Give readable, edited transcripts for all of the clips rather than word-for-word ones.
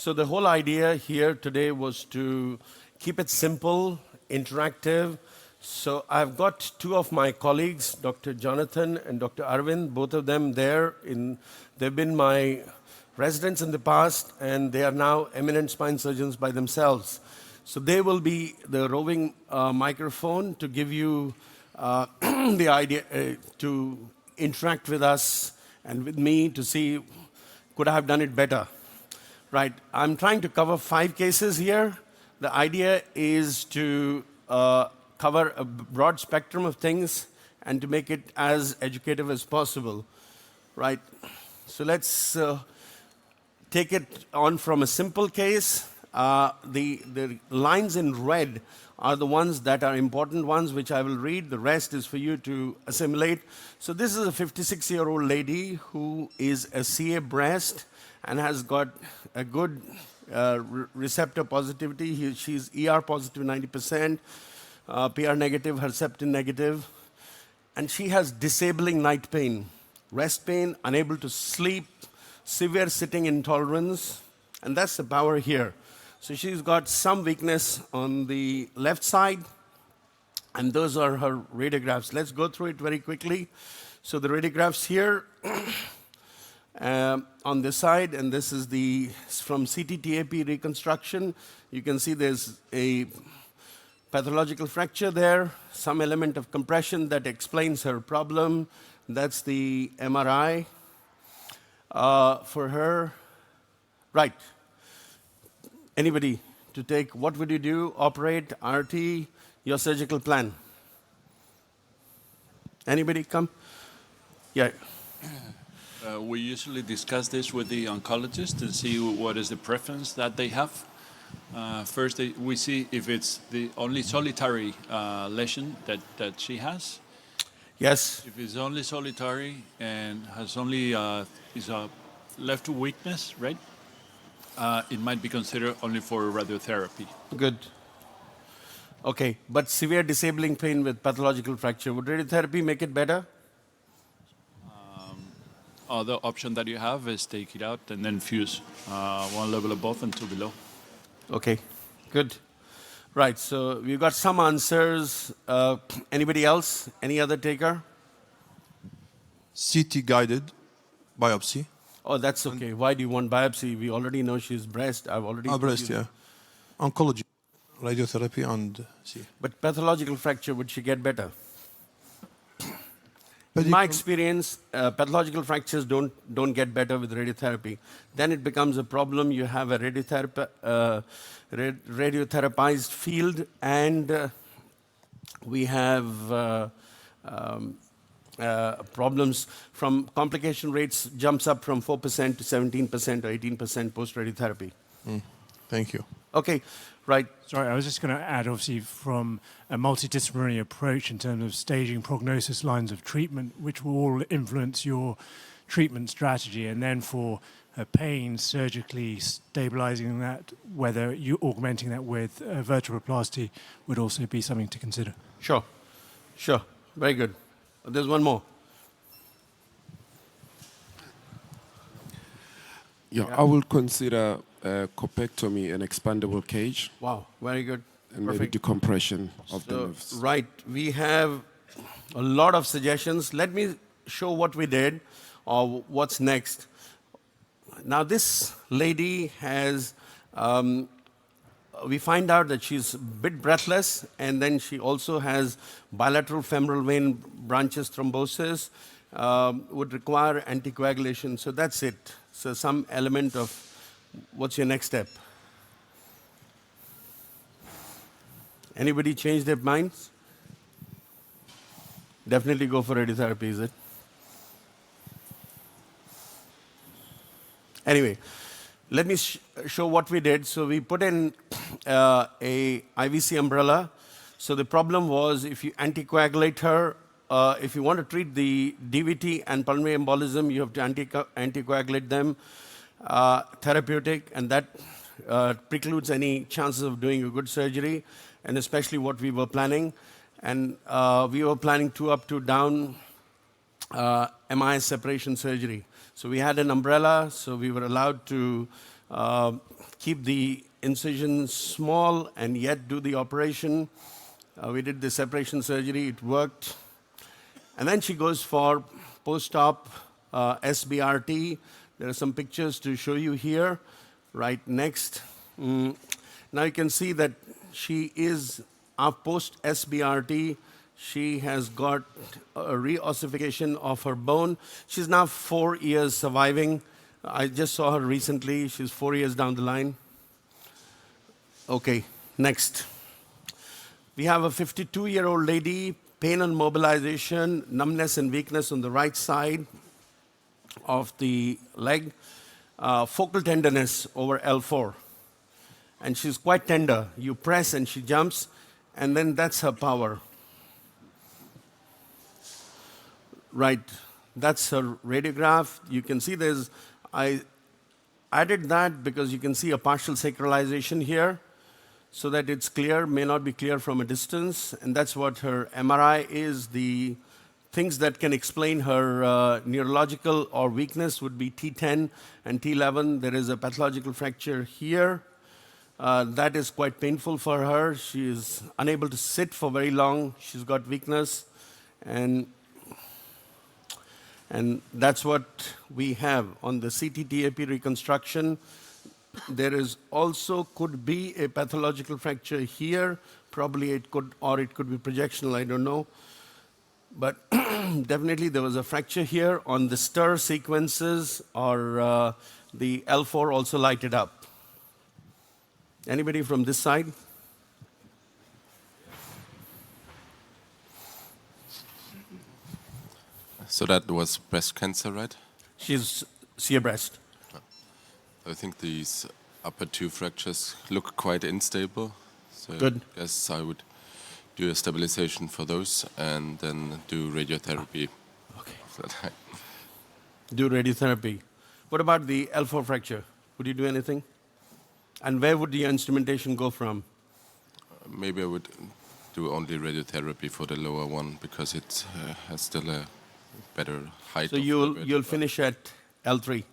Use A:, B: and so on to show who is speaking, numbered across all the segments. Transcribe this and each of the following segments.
A: So the whole idea here today was to keep it simple, interactive. So I've got two of my colleagues, Dr. Jonathan and Dr. Arvind, both of them there. They've been my residents in the past, and they are now eminent spine surgeons by themselves. So they will be the roving microphone to give you the idea to interact with us and with me to see, could I have done it better? Right, I'm trying to cover 5 cases here. The idea is to cover a broad spectrum of things and to make it as educative as possible. Right, so let's take it on from a simple case. The lines in red are the ones that are important ones, which I will read. The rest is for you to assimilate. So this is a 56-year-old lady who is a CA breast and has got a good receptor positivity. She's ER positive 90%, PR negative, Herceptin negative, and she has disabling night pain, rest pain, unable to sleep, severe sitting intolerance, and that's the power here. So she's got some weakness on the left side, and those are her radiographs. Let's go through it very quickly. So the radiographs here on this side, and this is from CT-TAP reconstruction. You can see there's a pathological fracture there, some element of compression that explains her problem. That's the MRI for her. Right. Anybody to take, what would you do? Operate, RT, your surgical plan. Anybody come? Yeah.
B: We usually discuss this with the oncologist and see what is the preference that they have. First, we see if it's the only solitary lesion that she has.
A: Yes.
B: If it's only solitary and has only is a left weakness, right? It might be considered only for radiotherapy.
A: Good. Okay, but severe disabling pain with pathological fracture, would radiotherapy make it better?
B: Other option that you have is take it out and then fuse one level above and two below.
A: Okay, good. Right, so we've got some answers. Anybody else? Any other taker?
C: CT guided biopsy.
A: Oh, that's okay. Why do you want biopsy? We already know she's breast. I've already
C: Breast, yeah. Oncology, radiotherapy, and see.
A: But pathological fracture, would she get better? In my experience, pathological fractures don't get better with radiotherapy. Then it becomes a problem. You have a radiotherapized field, and we have problems from complication rates jumps up from 4% to 17% or 18% post-radiotherapy.
C: Thank you.
A: Okay, right.
D: Sorry, I was just going to add, obviously, from a multidisciplinary approach in terms of staging, prognosis, lines of treatment, which will all influence your treatment strategy. And then for pain, surgically stabilizing that, whether you augmenting that with vertebroplasty would also be something to consider.
A: Sure, sure. Very good. There's one more.
E: Yeah, I will consider corpectomy an expandable cage.
A: Wow, very good.
E: And
A: Perfect.
E: maybe decompression of the nerves.
A: Right, we have a lot of suggestions. Let me show what we did or what's next. Now this lady has, we find out that she's a bit breathless, and then she also has bilateral femoral vein branches thrombosis, would require anticoagulation. So that's it. So some element of what's your next step? Anybody change their minds? Definitely go for radiotherapy, is it? Anyway, let me show what we did. So we put in a IVC umbrella. So the problem was if you anticoagulate her, if you want to treat the DVT and pulmonary embolism, you have to anticoagulate them, therapeutic, and that precludes any chances of doing a good surgery, and especially what we were planning. And we were planning 2 up, 2 down MIS separation surgery. So we had an umbrella, so we were allowed to keep the incision small and yet do the operation. We did the separation surgery, it worked. And then she goes for post-op SBRT. There are some pictures to show you here, right next. Now you can see that she is, post-SBRT, she has got a reossification of her bone. She's now 4 years surviving. I just saw her recently. She's 4 years down the line. Okay, next. We have a 52-year-old lady, pain and mobilization, numbness and weakness on the right side of the leg, focal tenderness over L4. And she's quite tender. You press and she jumps, and then that's her power. Right, that's her radiograph. You can see I added that because you can see a partial sacralization here, so that it's clear, may not be clear from a distance, and that's what her MRI is. The things that can explain her neurological or weakness would be T10 and T11. There is a pathological fracture here. That is quite painful for her. She is unable to sit for very long. She's got weakness, and that's what we have on the CT-TAP reconstruction. There is also could be a pathological fracture here. Probably it could, or it could be projectional, I don't know. But definitely there was a fracture here on the stir sequences, or the L4 also lighted up. Anybody from this side?
F: So that was breast cancer, right?
A: She's sheer breast.
F: I think these upper two fractures look quite unstable. So
A: Good.
F: I guess I would do a stabilization for those and then do radiotherapy.
A: Okay. Do radiotherapy. What about the L4 fracture? Would you do anything? And where would the instrumentation go from?
F: Maybe I would do only radiotherapy for the lower one because it has still a better height.
A: So
F: of the
A: you'll
F: vertebra.
A: finish at L3.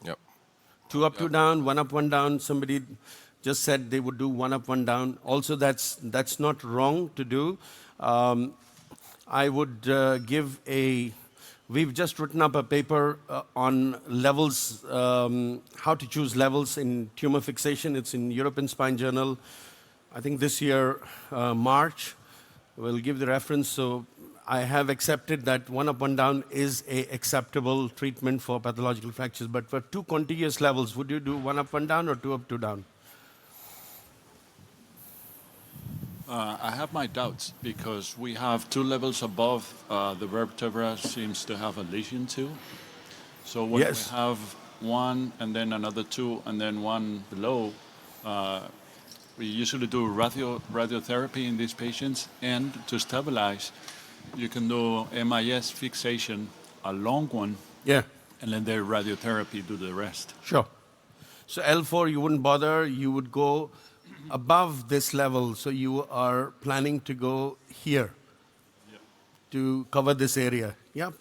F: Yep.
A: 2 up, 2 down, 1 up, 1 down. Somebody just said they would do 1 up, 1 down. Also, that's not wrong to do. I would give a. We've just written up a paper on levels, how to choose levels in tumor fixation. It's in European Spine Journal. I think this year, March. We'll give the reference. So I have accepted that 1 up, 1 down is a acceptable treatment for pathological fractures. But for 2 contiguous levels, would you do 1 up, 1 down, or 2 up, 2 down?
B: I have my doubts because we have 2 levels above the vertebra seems to have a lesion too. So when
A: Yes.
B: we have 1 and then another 2 and then 1 below, we usually do radiotherapy in these patients, and to stabilize, you can do MIS fixation, a long one,
A: Yeah,
B: and then the radiotherapy do the rest.
A: sure. So L4, you wouldn't bother. You would go above this level. So you are planning to go here to cover this area. Yep.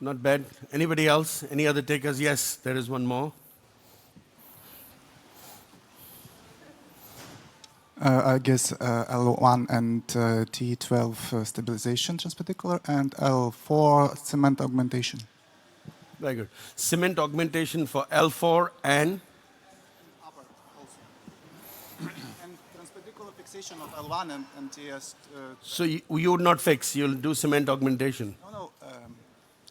A: Not bad. Anybody else? Any other takers? Yes, there is one more.
G: I guess L1 and T12 stabilization transpedicular, and L4 cement augmentation.
A: Very good. Cement augmentation for L4 and
G: Upper also. And transpedicular fixation of L1 and TS.
A: so you would not fix. You'll do cement augmentation.
G: No,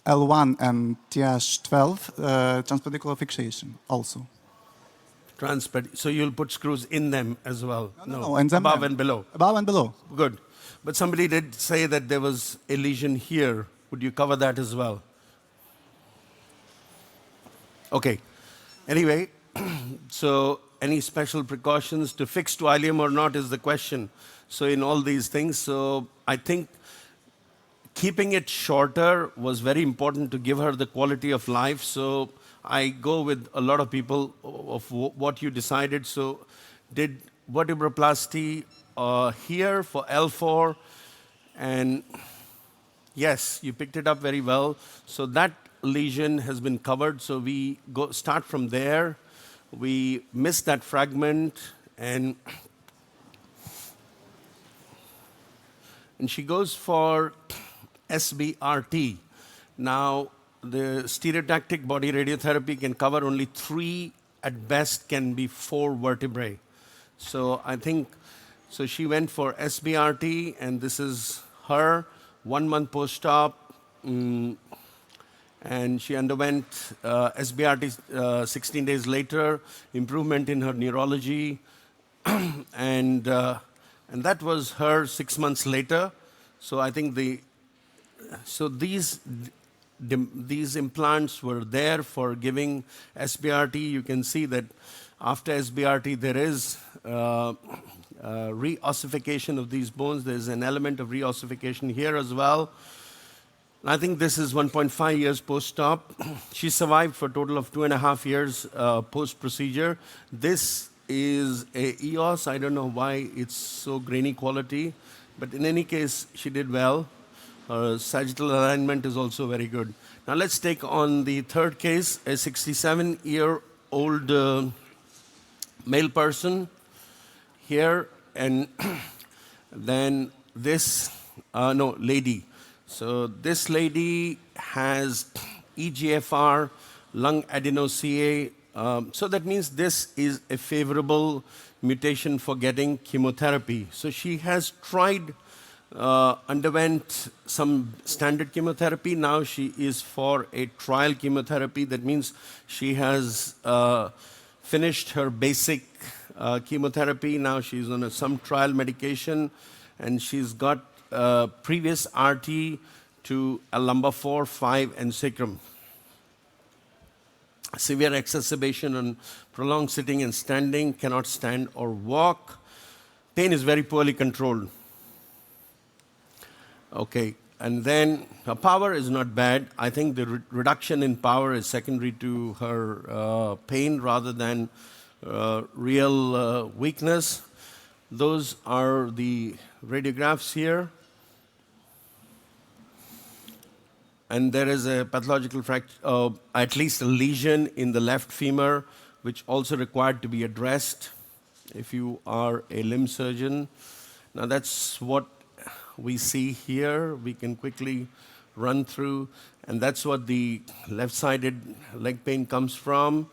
G: L1 and TH12 transpedicular fixation also.
A: So you'll put screws in them as well.
G: No, in them.
A: Above and below.
G: Above and below.
A: Good. But somebody did say that there was a lesion here. Would you cover that as well? Okay. Anyway, so any special precautions to fix to ileum or not is the question. So in all these things, so I think keeping it shorter was very important to give her the quality of life. So I go with a lot of people of what you decided. So did vertebroplasty here for L4, and yes, you picked it up very well. So that lesion has been covered. So we start from there. we missed that fragment, and she goes for SBRT. Now, the stereotactic body radiotherapy can cover only 3, at best can be 4 vertebrae. So I think, so she went for SBRT, and this is her 1 month post-op, and she underwent SBRT 16 days later, improvement in her neurology, and that was her 6 months later. So I think these implants were there for giving SBRT. You can see that after SBRT, there is reossification of these bones. There's an element of reossification here as well. I think this is 1.5 years post-op. She survived for a total of 2.5 years post-procedure. This is a EOS. I don't know why it's so grainy quality, but in any case, she did well. Her sagittal alignment is also very good. Now let's take on the third case, a 67-year-old male person here, and then this, lady. So this lady has EGFR, lung adeno-CA. So that means this is a favorable mutation for getting chemotherapy. So she has tried, underwent some standard chemotherapy. Now she is for a trial chemotherapy. That means she has finished her basic chemotherapy. Now she's on some trial medication, and she's got previous RT to a lumbar 4, 5, and sacrum. Severe exacerbation on prolonged sitting and standing, cannot stand or walk. Pain is very poorly controlled. Okay, and then her power is not bad. I think the reduction in power is secondary to her pain rather than real weakness. Those are the radiographs here. And there is a pathological fracture, at least a lesion in the left femur, which also required to be addressed if you are a limb surgeon. Now that's what we see here. We can quickly run through, and that's what the left-sided leg pain comes from.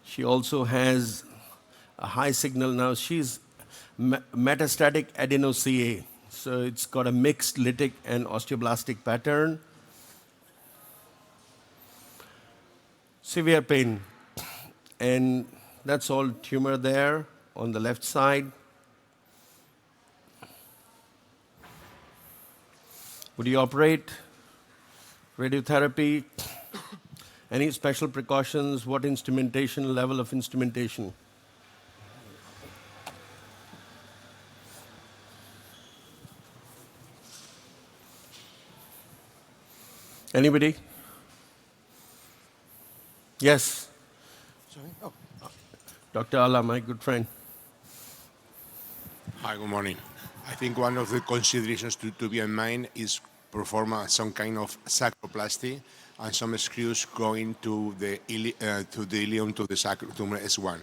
A: She also has a high signal. Now she's metastatic adeno-CA. So it's got a mixed lytic and osteoblastic pattern. Severe pain. And that's all tumor there on the left side. Would you operate? Radiotherapy? Any special precautions? What instrumentation, level of instrumentation? Anybody? Yes.
H: Sorry? Oh.
A: Dr. Allah, my good friend.
H: Hi, good morning. I think one of the considerations to be in mind is perform some kind of sacroplasty and some screws going to the ilium to the sacrum S1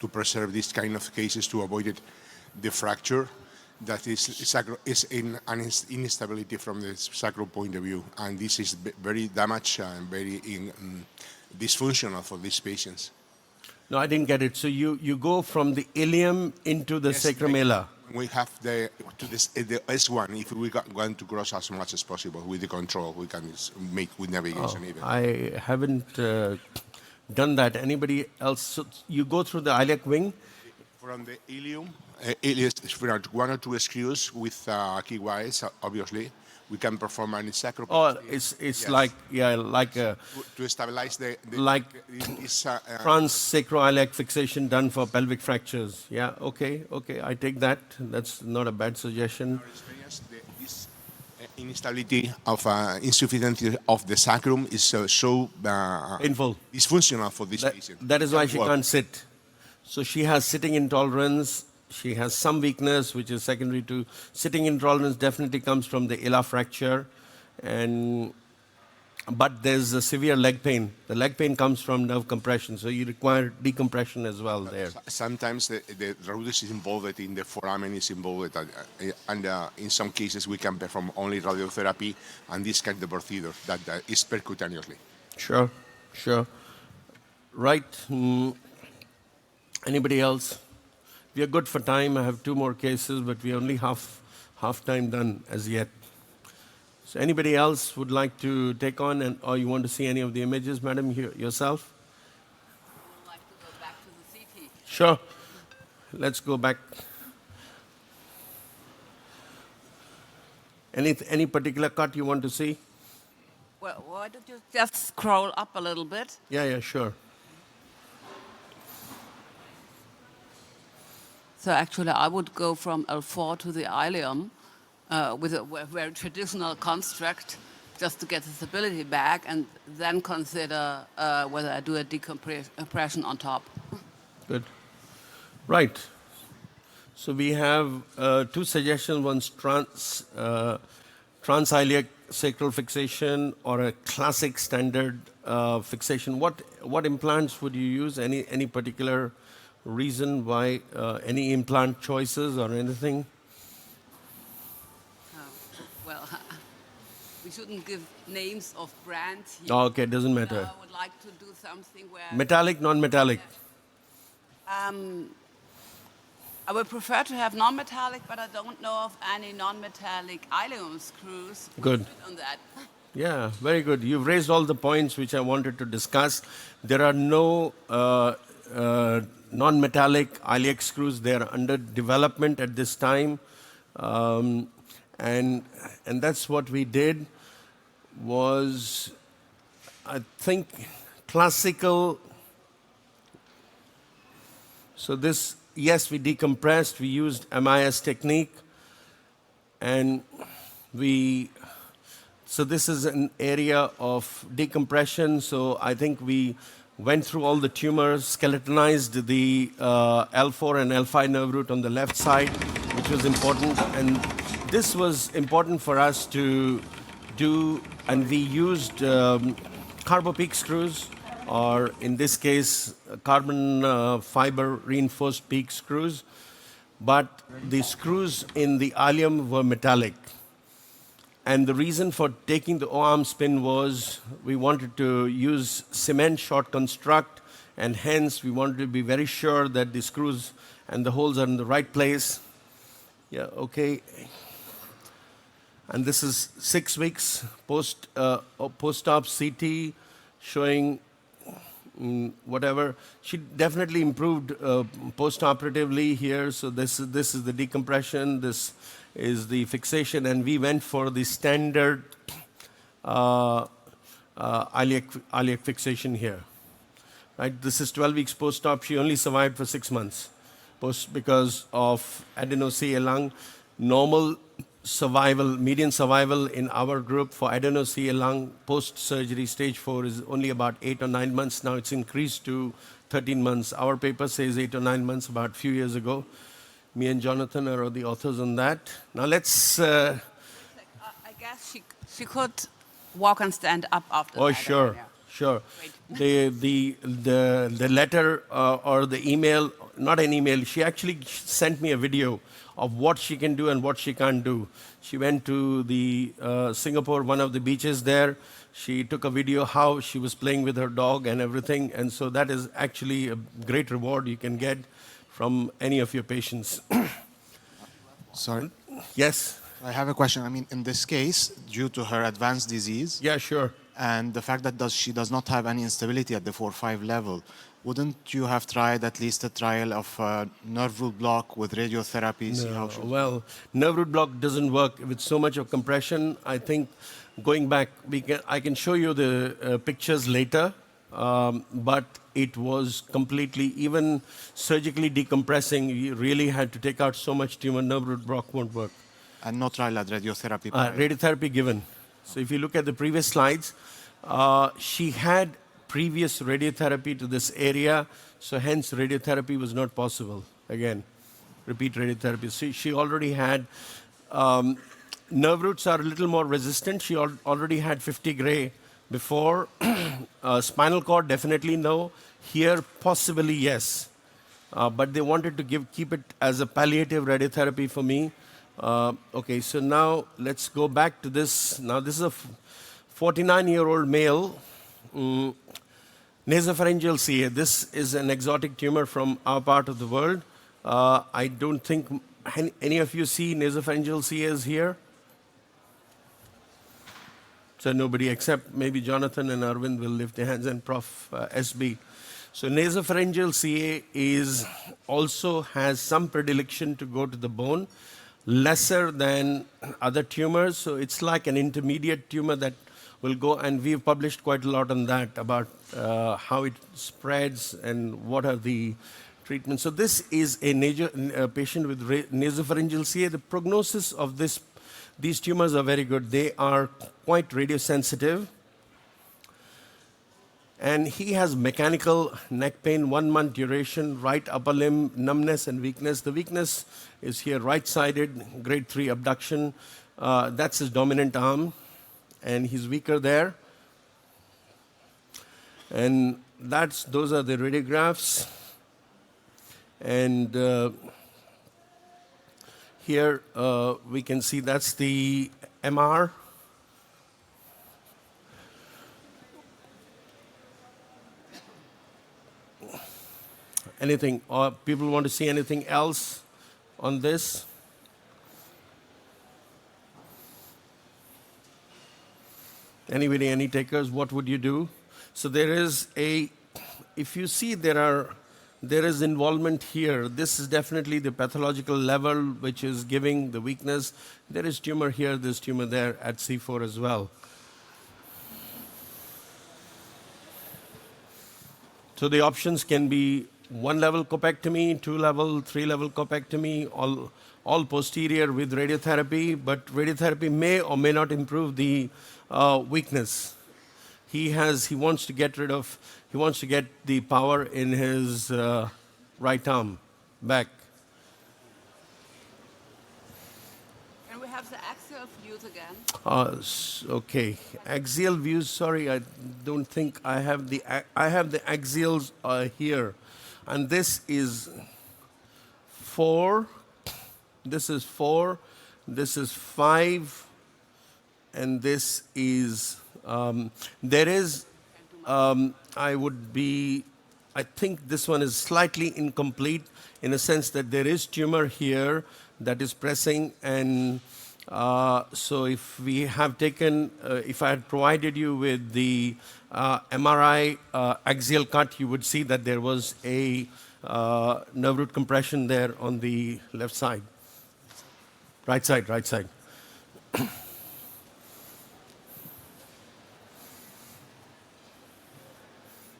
H: to preserve these kind of cases to avoid the fracture that is in an instability from the sacral point of view, and this is very damaged and very dysfunctional for these patients.
A: No, I didn't get it. So you go from the ilium into the sacramella.
H: We have the S1. If we want to cross as much as possible with the control, we can make with navigation even.
A: I haven't done that. Anybody else? So you go through the iliac wing?
H: From the ilium, it is 1 or 2 screws with key wires, obviously. We can perform an sacroplasty.
A: Oh, it's yes. like a
H: to stabilize the
A: like transsacroiliac fixation done for pelvic fractures. Yeah, okay, I take that. That's not a bad suggestion.
H: Our experience, this instability of insufficiency of the sacrum is so
A: painful,
H: dysfunctional for this patient.
A: That is why she can't sit. So she has sitting intolerance. She has some weakness, which is secondary to sitting intolerance. Definitely comes from the ila fracture, and but there's a severe leg pain. The leg pain comes from nerve compression, so you require decompression as well there.
H: Sometimes the radiologist is involved in the foramen is involved, and in some cases we can perform only radiotherapy and this kind of procedure that is percutaneously.
A: Sure, sure. Right. Anybody else? We are good for time. I have 2 more cases, but we only half time done as yet. So anybody else would like to take on, or you want to see any of the images, madam, yourself?
I: I would like to go back to the CT.
A: Sure. Let's go back. Any particular cut you want to see?
I: Well, why don't you just scroll up a little bit?
A: Yeah, sure.
I: So actually, I would go from L4 to the ileum with a very traditional construct just to get the stability back, and then consider whether I do a decompression on top.
A: Good. Right. So we have 2 suggestions. One's transiliac sacral fixation or a classic standard fixation. What implants would you use? Any particular reason why? Any implant choices or anything?
I: Well, we shouldn't give names of brands here.
A: Oh, okay, doesn't matter.
I: I would like to do something where...
A: Metallic, non-metallic?
I: I would prefer to have non-metallic, but I don't know of any non-metallic ileum screws.
A: Good.
I: On that.
A: Yeah, very good. You've raised all the points which I wanted to discuss. There are no non-metallic iliac screws. They are under development at this time. And that's what we did was, I think, classical. So this, yes, we decompressed. We used MIS technique. And so this is an area of decompression. So I think we went through all the tumors, skeletonized the L4 and L5 nerve root on the left side, which was important. And this was important for us to do, and we used carbopeak screws, or in this case, carbon fiber reinforced peak screws. But the screws in the ileum were metallic. And the reason for taking the O-arm spin was we wanted to use cement short construct, and hence we wanted to be very sure that the screws and the holes are in the right place. Yeah, okay. And this is 6 weeks post-op CT showing whatever. She definitely improved post-operatively here. So this is the decompression. This is the fixation, and we went for the standard iliac fixation here. Right? This is 12 weeks post-op. She only survived for 6 months because of adenocarcinoma lung. Normal survival, median survival in our group for adenocarcinoma lung post-surgery stage 4 is only about 8 or 9 months. Now it's increased to 13 months. Our paper says 8 or 9 months about a few years ago. Me and Jonathan are the authors on that. Now let's...
I: I guess she could walk and stand up after that.
A: Oh, sure, sure. The letter or the email, not an email, she actually sent me a video of what she can do and what she can't do. She went to the Singapore, one of the beaches there. She took a video how she was playing with her dog and everything. And so that is actually a great reward you can get from any of your patients.
G: Sorry.
A: Yes?
G: I have a question. I mean, in this case, due to her advanced disease,
A: Yeah, sure.
G: and the fact that she does not have any instability at the 4-5 level, wouldn't you have tried at least a trial of nerve root block with radiotherapy? See how she...
A: Well, nerve root block doesn't work with so much of compression. I think going back, I can show you the pictures later, but it was completely, even surgically decompressing, you really had to take out so much tumor, nerve root block won't work.
G: And no trial at radiotherapy?
A: Radiotherapy given. So if you look at the previous slides, she had previous radiotherapy to this area, so hence radiotherapy was not possible. Again, repeat radiotherapy. So she already had, nerve roots are a little more resistant. She already had 50 gray before. Spinal cord, definitely no. Here, possibly yes. But they wanted to keep it as a palliative radiotherapy for me. Okay, so now let's go back to this. Now this is a 49-year-old male, nasopharyngeal CA. This is an exotic tumor from our part of the world. I don't think any of you see nasopharyngeal CAs here. So nobody except maybe Jonathan and Arvind will lift their hands, and Prof. SB. So nasopharyngeal CA also has some predilection to go to the bone, lesser than other tumors. So it's like an intermediate tumor that will go, and we've published quite a lot on that about how it spreads and what are the treatments. So this is a patient with nasopharyngeal CA. The prognosis of these tumors are very good. They are quite radiosensitive. And he has mechanical neck pain, 1 month duration, right upper limb numbness and weakness. The weakness is here, right-sided, grade 3 abduction. That's his dominant arm, and he's weaker there. And those are the radiographs. And here we can see that's the MR. Anything, or people want to see anything else on this? Anybody, any takers? What would you do? So there is if you see there is involvement here. This is definitely the pathological level which is giving the weakness. There is tumor here, there's tumor there at C4 as well. So the options can be 1-level corpectomy, 2-level, 3-level corpectomy, all posterior with radiotherapy, but radiotherapy may or may not improve the weakness. He wants to get the power in his right arm back.
I: Can we have the axial views again?
A: Okay, axial views. Sorry, I don't think I have the axials here, and this is 4. This is 4. This is 5, and this is. There is. I think this one is slightly incomplete in a sense that there is tumor here that is pressing, and so if we have taken, if I had provided you with the MRI axial cut, you would see that there was a nerve root compression there on the left side. Right side.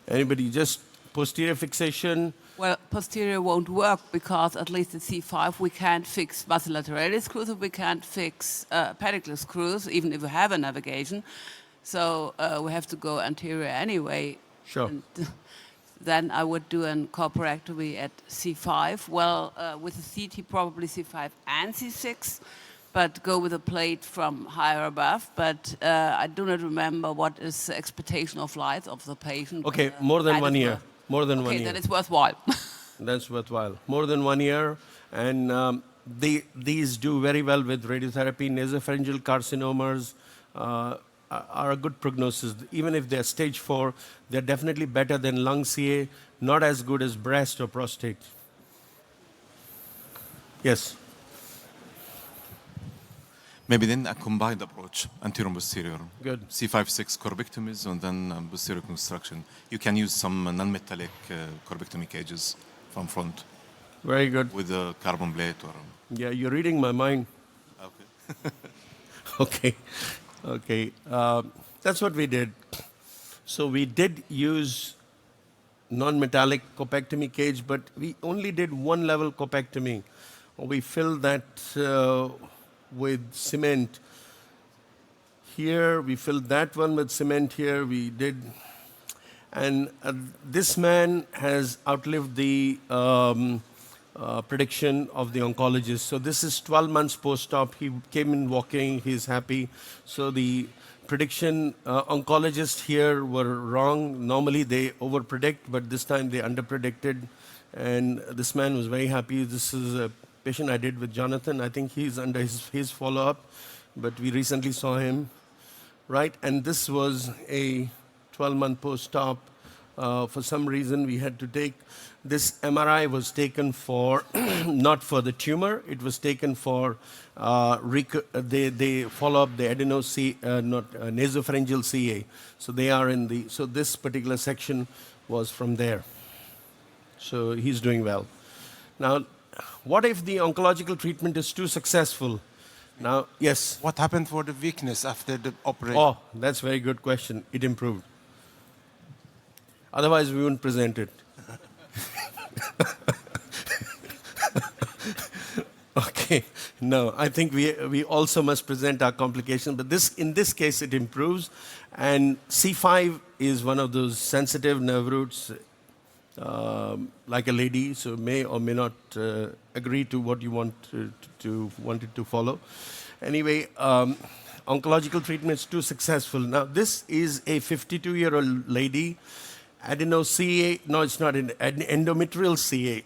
A: Anybody, just posterior fixation?
I: Well, posterior won't work because at least at C5 we can't fix basilateralis screws, we can't fix pedicle screws, even if we have a navigation. So we have to go anterior anyway.
A: Sure.
I: And then I would do a corporectomy at C5. Well, with a CT probably C5 and C6, but go with a plate from higher above. But I do not remember what is the expectation of life of the patient.
A: Okay, more than 1 year. More than 1 year.
I: Okay, then it's worthwhile.
A: That's worthwhile. More than 1 year, and these do very well with radiotherapy. Nasopharyngeal carcinomas are a good prognosis. Even if they're stage 4, they're definitely better than lung CA, not as good as breast or prostate. Yes?
J: Maybe then a combined approach, anterior and posterior.
A: Good.
J: C5-6 corpectomies and then posterior construction. You can use some non-metallic corpectomy cages from front.
A: Very good.
J: With a carbon plate or...
A: Yeah, you're reading my mind.
J: Okay.
A: Okay. That's what we did. So we did use non-metallic corpectomy cage, but we only did 1-level corpectomy. We filled that with cement. Here, we filled that one with cement here. We did. And this man has outlived the prediction of the oncologist. So this is 12 months post-op. He came in walking. He's happy. So the prediction. Oncologists here were wrong. Normally they overpredict, but this time they underpredicted. And this man was very happy. This is a patient I did with Jonathan. I think he's under his follow-up, but we recently saw him, right? And this was a 12-month post-op. For some reason, we had to take this MRI was taken for not for the tumor. It was taken for they follow up the nasopharyngeal CA. So they are in the so this particular section was from there. So he's doing well. Now, what if the oncological treatment is too successful? Now, yes.
K: What happened for the weakness after the operation?
A: Oh, that's a very good question. It improved. Otherwise, we wouldn't present it. Okay. No, I think we also must present our complications, but in this case, it improves. And C5 is one of those sensitive nerve roots, like a lady, so may or may not agree to what you want it to follow. Anyway, oncological treatment is too successful. Now, this is a 52-year-old lady. Adeno-CA, no, it's not an endometrial CA.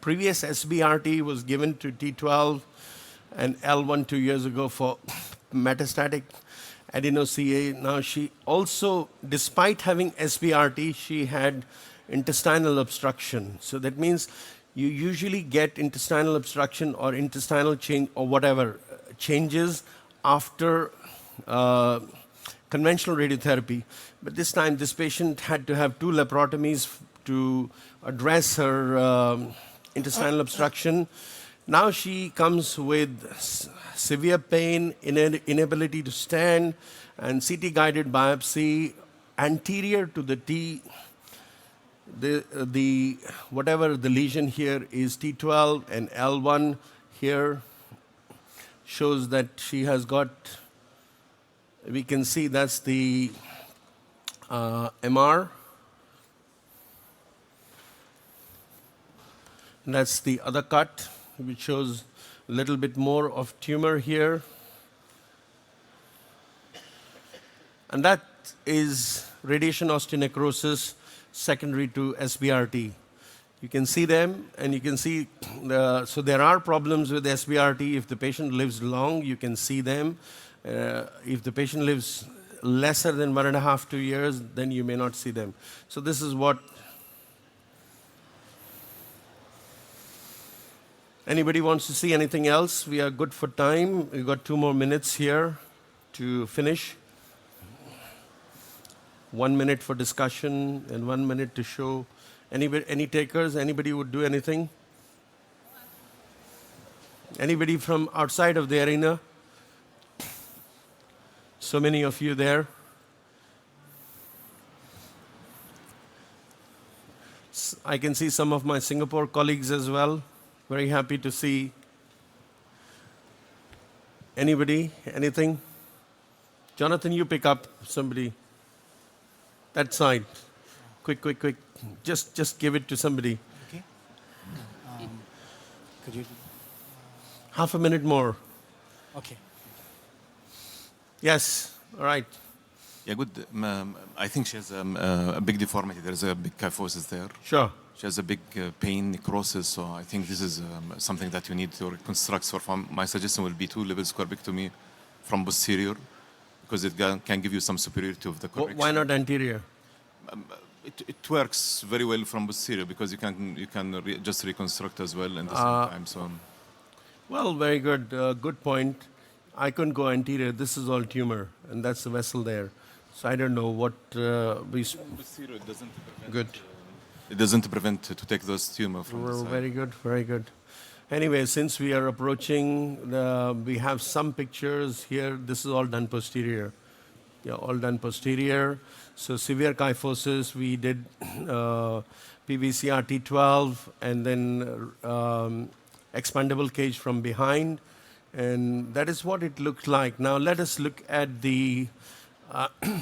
A: Previous SBRT was given to T12 and L1 2 years ago for metastatic adeno-CA. Now she also, despite having SBRT, she had intestinal obstruction. So that means you usually get intestinal obstruction or intestinal change or whatever changes after conventional radiotherapy. But this time, this patient had to have 2 laparotomies to address her intestinal obstruction. Now she comes with severe pain, inability to stand, and CT-guided biopsy anterior to the T. Whatever the lesion here is T12 and L1 here shows that she has got. We can see that's the MR. And that's the other cut, which shows a little bit more of tumor here. And that is radiation osteonecrosis secondary to SBRT. You can see them, and you can see, so there are problems with SBRT. If the patient lives long, you can see them. If the patient lives lesser than 1.5 to 2 years, then you may not see them. So this is what. Anybody wants to see anything else? We are good for time. We've got 2 more minutes here to finish. 1 minute for discussion and 1 minute to show. Any takers? Anybody would do anything? Anybody from outside of the arena? So many of you there. I can see some of my Singapore colleagues as well. Very happy to see. Anybody? Anything? Jonathan, you pick up somebody. That side. Quick. Just give it to somebody.
K: Okay. Could you?
A: Half a minute more.
K: Okay.
A: Yes. All right.
J: Yeah, good. I think she has a big deformity. There's a big kyphosis there.
A: Sure.
J: She has a big pain necrosis, so I think this is something that you need to reconstruct. So my suggestion will be 2 levels corpectomy from posterior, because it can give you some superiority of the correction.
A: Why not anterior?
J: It works very well from posterior because you can just reconstruct as well in the same time. So.
A: Well, very good. Good point. I couldn't go anterior. This is all tumor, and that's the vessel there. So I don't know what we.
J: Posterior doesn't prevent.
A: Good.
J: It doesn't prevent to take those tumor from the side.
A: Very good. Very good. Anyway, since we are approaching, we have some pictures here. This is all done posterior. Yeah, all done posterior. So severe kyphosis, we did PVCR T12 and then expandable cage from behind. And that is what it looks like. Now let us look at the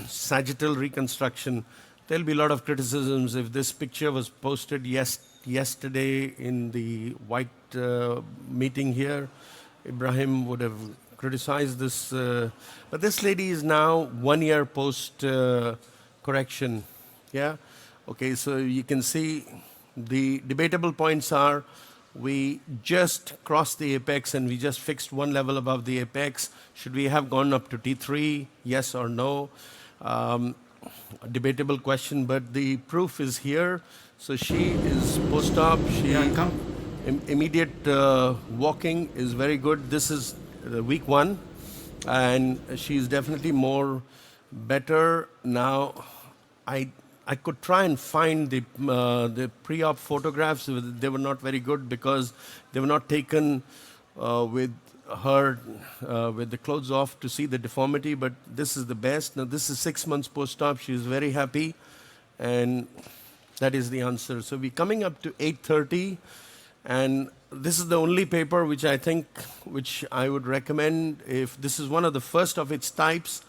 A: sagittal reconstruction. There'll be a lot of criticisms if this picture was posted yesterday in the white meeting here. Ibrahim would have criticize this, but this lady is now 1 year post correction. Yeah? Okay, so you can see the debatable points are we just crossed the apex and we just fixed one level above the apex. Should we have gone up to T3? Yes or no? A debatable question, but the proof is here. So she is post-op. Immediate walking is very good. This is week 1, and she's definitely more better now. I could try and find the pre-op photographs. They were not very good because they were not taken with her with the clothes off to see the deformity, but this is the best. Now this is 6 months post-op. She is very happy, and that is the answer. So we're coming up to 8:30, and this is the only paper which I think, which I would recommend. If this is one of the first of its types,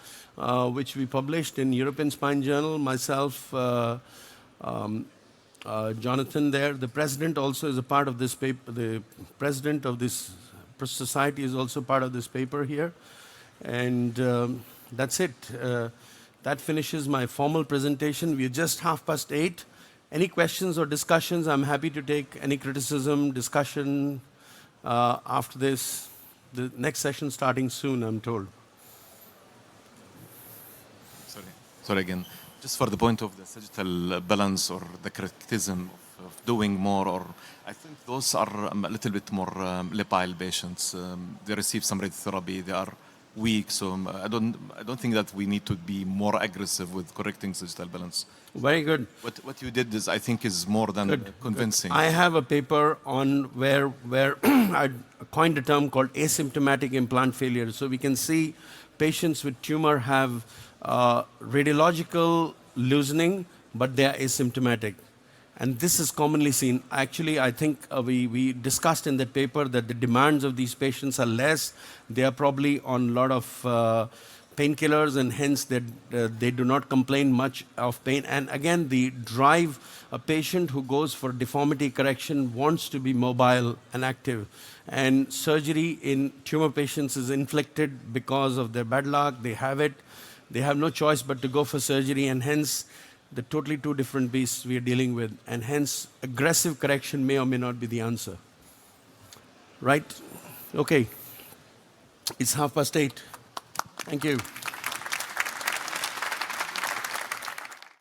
A: which we published in European Spine Journal, myself, Jonathan there. The president also is a part of this paper. The president of this society is also part of this paper here. And that's it. That finishes my formal presentation. We're just 8:30. Any questions or discussions? I'm happy to take any criticism, discussion after this. The next session starting soon, I'm told.
J: Sorry again. Just for the point of the sagittal balance or the criticism of doing more, or I think those are a little bit more labile patients. They receive some radiotherapy. They are weak, so I don't think that we need to be more aggressive with correcting sagittal balance.
A: Very good.
J: What you did is, I think, is more than convincing.
A: I have a paper on where I coined a term called asymptomatic implant failure. So we can see patients with tumor have radiological loosening, but they are asymptomatic. And this is commonly seen. Actually, I think we discussed in that paper that the demands of these patients are less. They are probably on a lot of painkillers, and hence they do not complain much of pain. And again, the drive, a patient who goes for deformity correction wants to be mobile and active. And surgery in tumor patients is inflicted because of their bad luck. They have it. They have no choice but to go for surgery, and hence the totally two different beasts we are dealing with, and hence aggressive correction may or may not be the answer. Right? Okay. It's 8:30. Thank you.